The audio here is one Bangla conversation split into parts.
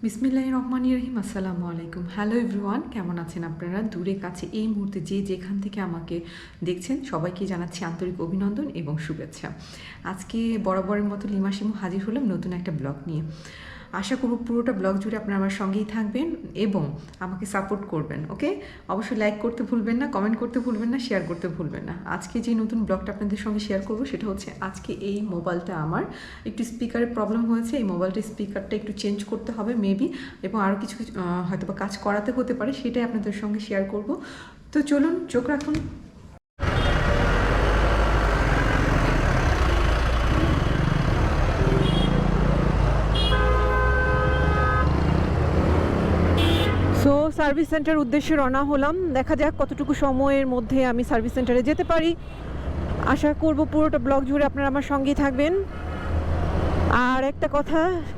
বিসমিল্লাহির রহমানির রহিম। আসসালামু আলাইকুম। হ্যালো এভরিওয়ান, কেমন আছেন আপনারা? দূরে কাছে এই মুহূর্তে যে যেখান থেকে আমাকে দেখছেন সবাইকে জানাচ্ছি আন্তরিক অভিনন্দন এবং শুভেচ্ছা। আজকে বরাবরের মতো লিমা সিমু হাজির হলাম নতুন একটা ব্লগ নিয়ে। আশা করব পুরোটা ব্লগ জুড়ে আপনারা আমার সঙ্গেই থাকবেন এবং আমাকে সাপোর্ট করবেন। ওকে, অবশ্যই লাইক করতে ভুলবেন না, কমেন্ট করতে ভুলবেন না, শেয়ার করতে ভুলবেন না। আজকে যে নতুন ব্লগটা আপনাদের সঙ্গে শেয়ার করব সেটা হচ্ছে আজকে এই মোবাইলটা আমার একটু স্পিকারের প্রবলেম হয়েছে। এই মোবাইলটার স্পিকারটা একটু চেঞ্জ করতে হবে মেবি, এবং আরও কিছু হয়তো বা কাজ করাতে হতে পারে, সেটাই আপনাদের সঙ্গে শেয়ার করব। তো চলুন, চোখ রাখুন। সো সার্ভিস সেন্টার উদ্দেশ্যে রওনা হলাম। দেখা যাক কতটুকু সময়ের মধ্যে আমি সার্ভিস সেন্টারে যেতে পারি। আশা করব পুরোটা ব্লগ জুড়ে আপনারা আমার সঙ্গেই থাকবেন। আর একটা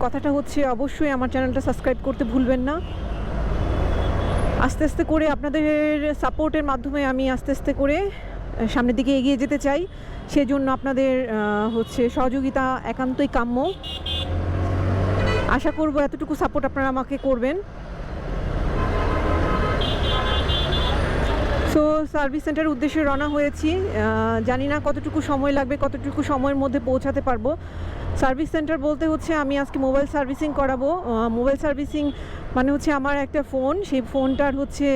কথাটা হচ্ছে অবশ্যই আমার চ্যানেলটা সাবস্ক্রাইব করতে ভুলবেন না। আস্তে আস্তে করে আপনাদের সাপোর্টের মাধ্যমে আমি আস্তে আস্তে করে সামনের দিকে এগিয়ে যেতে চাই। সেজন্য আপনাদের সহযোগিতা একান্তই কাম্য। আশা করব এতটুকু সাপোর্ট আপনারা আমাকে করবেন। সো সার্ভিস সেন্টারের উদ্দেশ্যে রওনা হয়েছি। জানি না কতটুকু সময় লাগবে, কতটুকু সময়ের মধ্যে পৌঁছাতে পারবো। সার্ভিস সেন্টার বলতে হচ্ছে আমি আজকে মোবাইল সার্ভিসিং করাবো। মোবাইল সার্ভিসিং মানে হচ্ছে আমার একটা ফোন, সেই ফোনটার হচ্ছে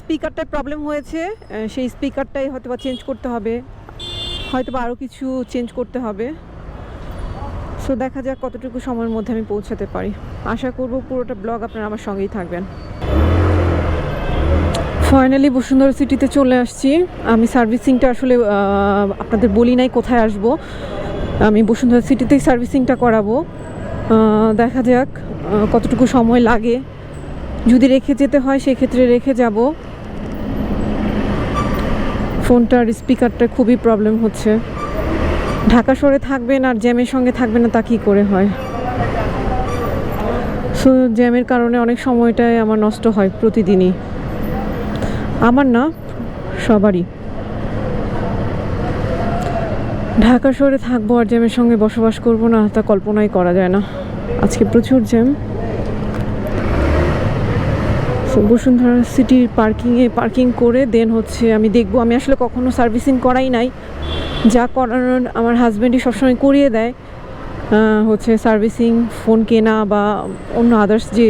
স্পিকারটার প্রবলেম হয়েছে। সেই স্পিকারটাই হয়তো বা চেঞ্জ করতে হবে, হয়তো বা আরও কিছু চেঞ্জ করতে হবে। সো দেখা যাক কতটুকু সময়ের মধ্যে আমি পৌঁছাতে পারি। আশা করব পুরোটা ব্লগ আপনারা আমার সঙ্গেই থাকবেন। ফাইনালি বসুন্ধরা সিটিতে চলে আসছি। আমি সার্ভিসিংটা আসলে আপনাদের বলি নাই কোথায় আসব। আমি বসুন্ধরা সিটিতেই সার্ভিসিংটা করাবো। দেখা যাক কতটুকু সময় লাগে। যদি রেখে যেতে হয় সেক্ষেত্রে রেখে যাব। ফোনটার স্পিকারটা খুবই প্রবলেম হচ্ছে। ঢাকা শহরে থাকবেন আর জ্যামের সঙ্গে থাকবেন না, তা কী করে হয়? সো জ্যামের কারণে অনেক সময়টাই আমার নষ্ট হয় প্রতিদিনই। আমার না, সবারই। ঢাকা শহরে থাকবো আর জ্যামের সঙ্গে বসবাস করব না, তা কল্পনাই করা যায় না। আজকে প্রচুর জ্যাম। বসুন্ধরা সিটির পার্কিং করে দেন আমি দেখব। আমি আসলে কখনো সার্ভিসিং করাই নাই, যা করানোর আমার হাজব্যান্ডই সবসময় করিয়ে দেয়। সার্ভিসিং, ফোন কেনা বা অন্য আদার্স যে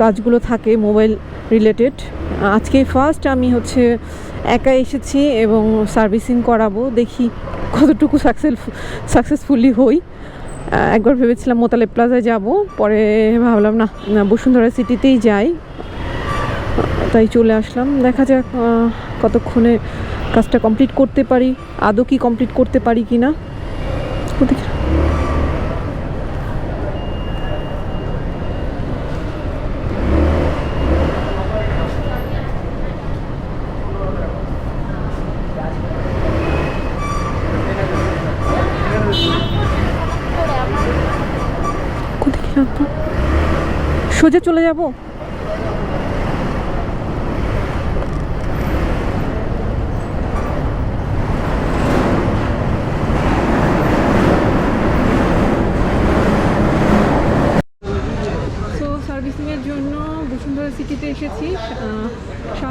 কাজগুলো থাকে মোবাইল রিলেটেড। আজকে ফার্স্ট আমি একা এসেছি এবং সার্ভিসিং করাবো। দেখি কতটুকু সাকসেসফুলি হই। একবার ভেবেছিলাম মোতালেব প্লাজায় যাব, পরে ভাবলাম না, বসুন্ধরা সিটিতেই যাই, তাই চলে আসলাম। দেখা যাক কতক্ষণে কাজটা কমপ্লিট করতে পারি, আদৌ কি কমপ্লিট করতে পারি কি না। সোজা চলে যাব। সার্ভিসিংয়ের জন্য বসুন্ধরা সিটিতে এসেছি।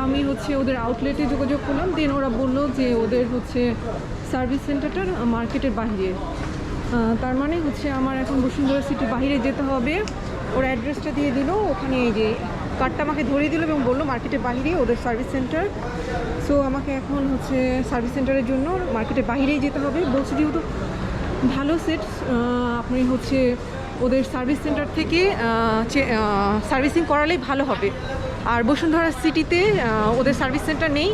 আমি ওদের আউটলেটে যোগাযোগ করলাম। দেন ওরা বললো যে ওদের সার্ভিস সেন্টারটা মার্কেটের বাইরে। তার মানে আমার এখন বসুন্ধরা সিটির বাইরে যেতে হবে। ওরা অ্যাড্রেসটা দিয়ে দিল, ওখানে এই যে কার্ডটা আমাকে ধরিয়ে দিল এবং বললো মার্কেটের বাইরে ওদের সার্ভিস সেন্টার। সো আমাকে এখন সার্ভিস সেন্টারের জন্য মার্কেটের বাইরেই যেতে হবে। বলছি যেহেতু ভালো সেট, আপনি ওদের সার্ভিস সেন্টার থেকে সার্ভিসিং করালেই ভালো হবে। আর বসুন্ধরা সিটিতে ওদের সার্ভিস সেন্টার নেই,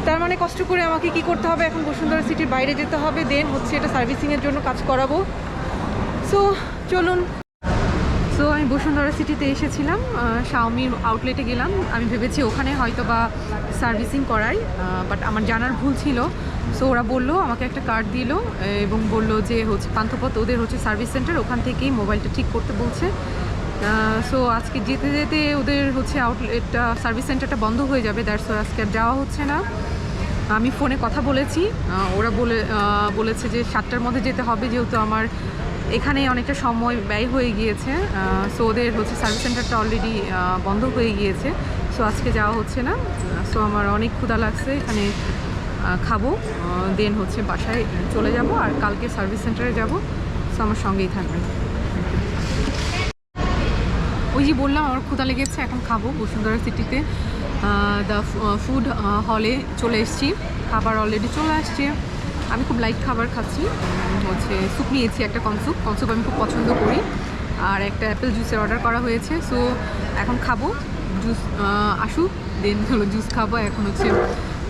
তার মানে কষ্ট করে আমাকে কি করতে হবে, এখন বসুন্ধরা সিটির বাইরে যেতে হবে। দেন এটা সার্ভিসিংয়ের জন্য কাজ করাবো। সো চলুন। সো আমি বসুন্ধরা সিটিতে এসেছিলাম, শাওমির আউটলেটে গেলাম। আমি ভেবেছি ওখানে হয়তো বা সার্ভিসিং করাই, বাট আমার জানার ভুল ছিল। সো ওরা বললো, আমাকে একটা কার্ড দিল এবং বললো যে পান্থপথ ওদের সার্ভিস সেন্টার, ওখান থেকেই মোবাইলটা ঠিক করতে বলছে। সো আজকে যেতে যেতে ওদের আউটলেটটা সার্ভিস সেন্টারটা বন্ধ হয়ে যাবে, দ্যাটস ওয়াই আজকে আর যাওয়া হচ্ছে না। আমি ফোনে কথা বলেছি, ওরা বলেছে যে 7টার মধ্যে যেতে হবে, যেহেতু আমার এখানে অনেকটা সময় ব্যয় হয়ে গিয়েছে। সো ওদের হচ্ছে সার্ভিস সেন্টারটা অলরেডি বন্ধ হয়ে গিয়েছে, সো আজকে যাওয়া হচ্ছে না। সো আমার অনেক ক্ষুধা লাগছে, এখানে খাবো, দেন হচ্ছে বাসায় চলে যাব আর কালকে সার্ভিস সেন্টারে যাব। সো আমার সঙ্গেই থাকবেন। ওই যে বললাম আমার ক্ষুধা লেগেছে, এখন খাবো। বসুন্ধরা সিটিতে দ্য ফুড হলে চলে এসেছি, খাবার অলরেডি চলে আসছে। আমি খুব লাইট খাবার খাচ্ছি, হচ্ছে স্যুপ নিয়েছি, একটা কনস্যুপ আমি খুব পছন্দ করি, আর একটা অ্যাপেল জুসের অর্ডার করা হয়েছে। সো এখন খাবো, জুস আসুক, দেন হলো জুস খাবো। এখন হচ্ছে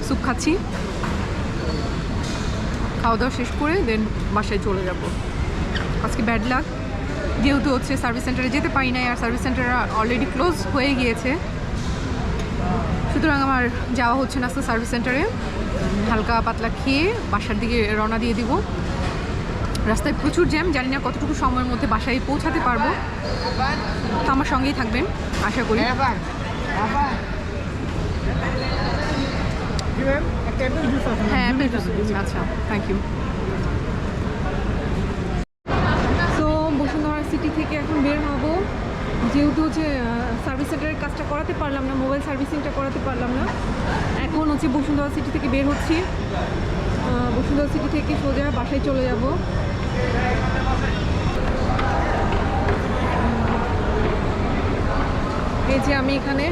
স্যুপ খাচ্ছি, খাওয়া দাওয়া শেষ করে দেন বাসায় চলে যাব। আজকে ব্যাড লাক, যেহেতু হচ্ছে সার্ভিস সেন্টারে যেতে পারি নাই, আর সার্ভিস সেন্টার অলরেডি ক্লোজ হয়ে গিয়েছে, সুতরাং আমার যাওয়া হচ্ছে না আজকে সার্ভিস সেন্টারে। হালকা পাতলা খেয়ে বাসার দিকে রওনা দিয়ে দিব। রাস্তায় প্রচুর জ্যাম, জানি না কতটুকু সময়ের মধ্যে বাসায় পৌঁছাতে পারবো। তো আমার সঙ্গেই থাকবেন আশা করি। হ্যাঁ, আচ্ছা, thank you. So Bashundhara city থেকে এখন বের হব, যেহেতু হচ্ছে সার্ভিস সেন্টারের কাজটা করাতে পারলাম না, মোবাইল সার্ভিসিংটা করাতে পারলাম না। এখন হচ্ছে বসুন্ধরা সিটি থেকে বের হচ্ছি, বসুন্ধরা সিটি থেকে সোজা বাসায় চলে যাব। এই যে আমি এখানে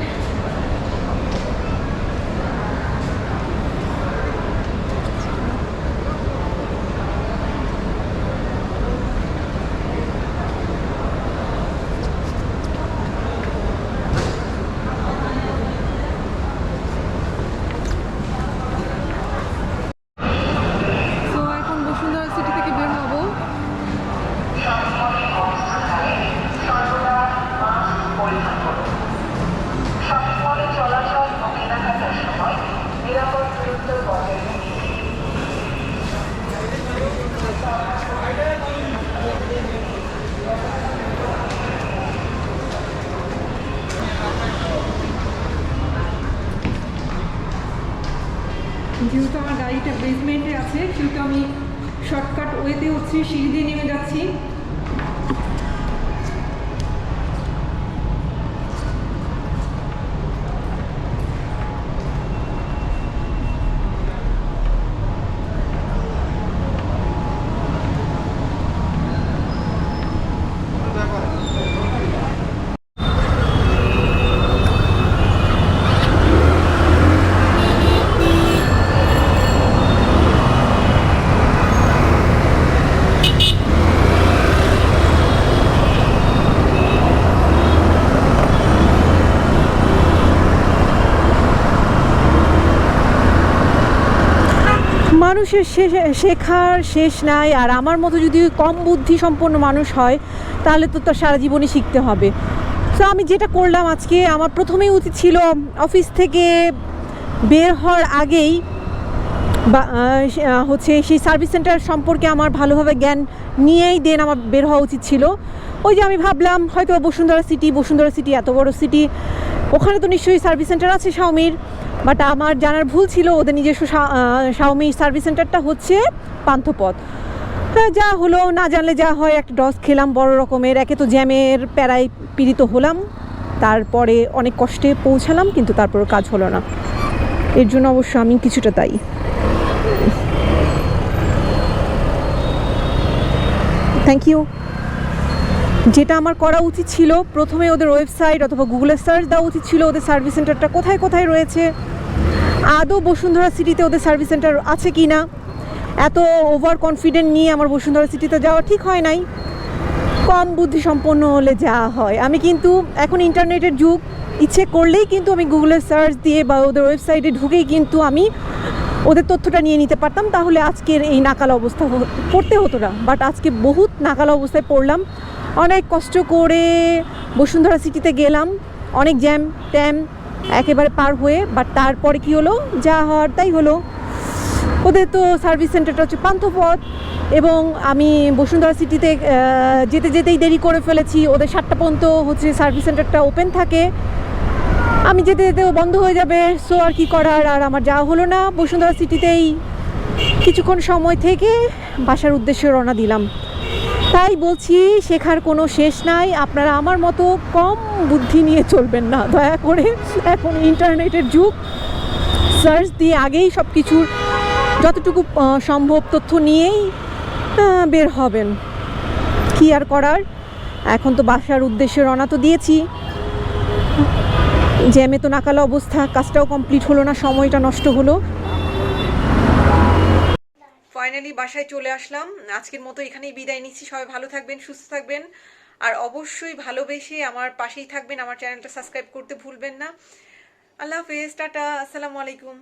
যেহেতু আমার গাড়িটা বেসমেন্টে আছে, সেহেতু আমি শর্টকাট ওয়েতে হচ্ছে সিঁড়ি দিয়ে নেমে যাচ্ছি। মানুষের শেখার শেষ নাই, আর আমার মতো যদি কম বুদ্ধি সম্পন্ন মানুষ হয় তাহলে তো তার সারা জীবনই শিখতে হবে। তো আমি যেটা করলাম আজকে, আমার প্রথমেই উচিত ছিল অফিস থেকে বের হওয়ার আগেই বা হচ্ছে সেই সার্ভিস সেন্টার সম্পর্কে আমার ভালোভাবে জ্ঞান নিয়েই দেন আমার বের হওয়া উচিত ছিল। ওই যে আমি ভাবলাম হয়তো বসুন্ধরা সিটি এত বড় সিটি, ওখানে তো নিশ্চয়ই সার্ভিস সেন্টার আছে শাওমির, বাট আমার জানার ভুল ছিল। ওদের নিজস্ব শাওমি সার্ভিস সেন্টারটা হচ্ছে পান্থপথ। হ্যাঁ, যা হলো, না জানলে যা হয়, একটা ডস খেলাম বড় রকমের। একে তো জ্যামের প্যারায় পীড়িত হলাম, তারপরে অনেক কষ্টে পৌঁছালাম, কিন্তু তারপরে কাজ হলো না। এর জন্য অবশ্য আমি কিছুটা দায়ী। Thank you. যেটা আমার করা উচিত ছিল, প্রথমে ওদের ওয়েবসাইট অথবা গুগলে সার্চ দেওয়া উচিত ছিল ওদের সার্ভিস সেন্টারটা কোথায় কোথায় রয়েছে, আদৌ বসুন্ধরা সিটিতে ওদের সার্ভিস সেন্টার আছে কি না। এত ওভার কনফিডেন্ট নিয়ে আমার বসুন্ধরা সিটিতে যাওয়া ঠিক হয় নাই। কম বুদ্ধি সম্পন্ন হলে যা হয়। আমি কিন্তু এখন ইন্টারনেটের যুগ, ইচ্ছে করলেই কিন্তু আমি গুগলে সার্চ দিয়ে বা ওদের ওয়েবসাইটে ঢুকেই কিন্তু আমি ওদের তথ্যটা নিয়ে নিতে পারতাম, তাহলে আজকের এই নাকাল অবস্থা পড়তে হতো না। বাট আজকে বহুত নাকাল অবস্থায় পড়লাম। অনেক কষ্ট করে বসুন্ধরা সিটিতে গেলাম, অনেক জ্যাম ট্যাম একেবারে পার হয়ে, বাট তারপরে কি হলো, যা হওয়ার তাই হলো। ওদের তো সার্ভিস সেন্টারটা হচ্ছে পান্থপথ, এবং আমি বসুন্ধরা সিটিতে যেতে যেতেই দেরি করে ফেলেছি। ওদের 7টা পর্যন্ত হচ্ছে সার্ভিস সেন্টারটা ওপেন থাকে, আমি যেতে যেতেও বন্ধ হয়ে যাবে। সো আর কি করার, আর আমার যাওয়া হলো না। বসুন্ধরা সিটিতেই কিছুক্ষণ সময় থেকে বাসার উদ্দেশ্যে রওনা দিলাম। তাই বলছি, শেখার কোনো শেষ নাই। আপনারা আমার মতো কম বুদ্ধি নিয়ে চলবেন না দয়া করে। এখন ইন্টারনেটের যুগ, সার্চ দিয়ে আগেই সব কিছুর যতটুকু সম্ভব তথ্য নিয়েই বের হবেন। কি আর করার, এখন তো বাসার উদ্দেশ্যে রওনা তো দিয়েছি। জ্যামে তো নাকাল অবস্থা, কাজটাও কমপ্লিট হলো না, সময়টা নষ্ট হলো। ফাইনালি বাসায় চলে আসলাম। আজকের মতো এখানেই বিদায় নিচ্ছি। সবাই ভালো থাকবেন, সুস্থ থাকবেন, আর অবশ্যই ভালোবেসে আমার পাশেই থাকবেন। আমার চ্যানেলটা সাবস্ক্রাইব করতে ভুলবেন না। আল্লাহ হাফেজ, টাটা, আসসালামু আলাইকুম।